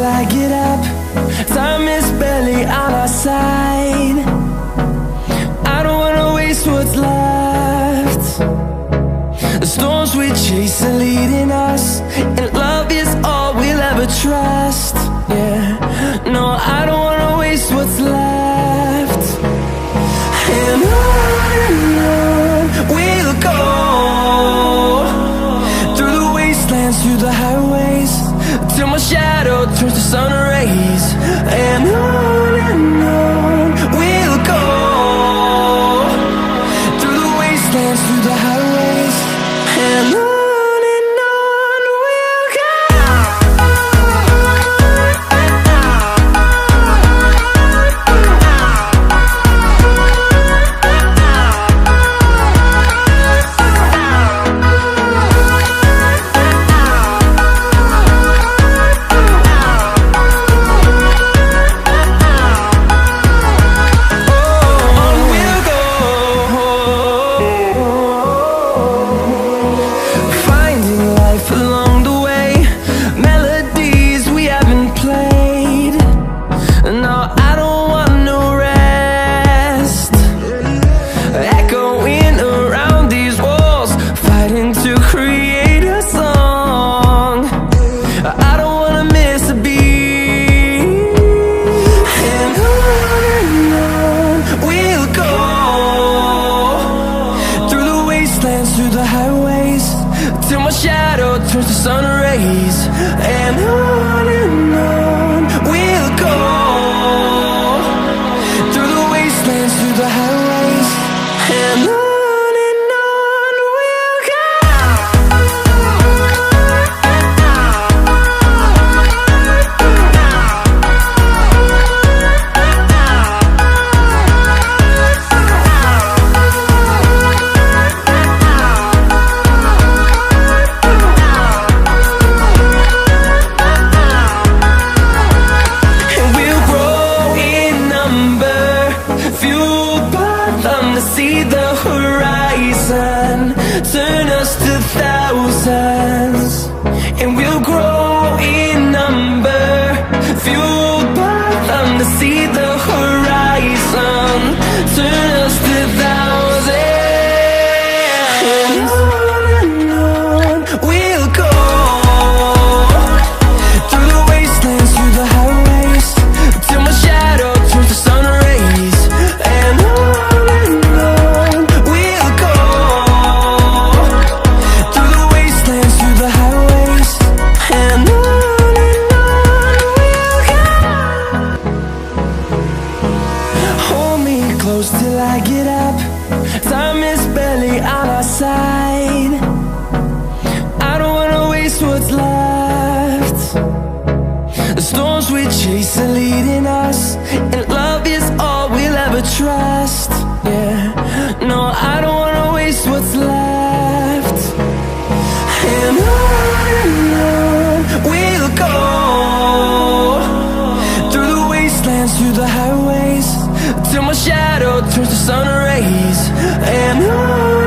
till I get up. Time is barely on our side. I don't wanna waste what's left. The storms we chase are leading us, and love is all we'll ever trust. Yeah, no, I don't wanna waste what's left. And on we'll go, through the wastelands, through the highways, till my shadow turns to sun rays. And on we'll go, through the wastelands, through the highways, and on we'll go. Through the highways, till my shadow turns to sun rays. And on we'll go, through the wastelands, through the highways, and on we'll go. See the horizon, turn us to thousands, and we'll grow in number, fueled by them to see the horizon, turn us to thousands. And on we'll go, through the wastelands, through the highways, till my shadow turns to sun rays. And close till I get up. Time is barely on our side. I don't wanna waste what's left. The storms we chase are leading us, and love is all we'll ever trust. Yeah, no, I don't wanna waste what's left. And on we'll go, through the wastelands, through the highways, till my shadow turns to sun rays. And on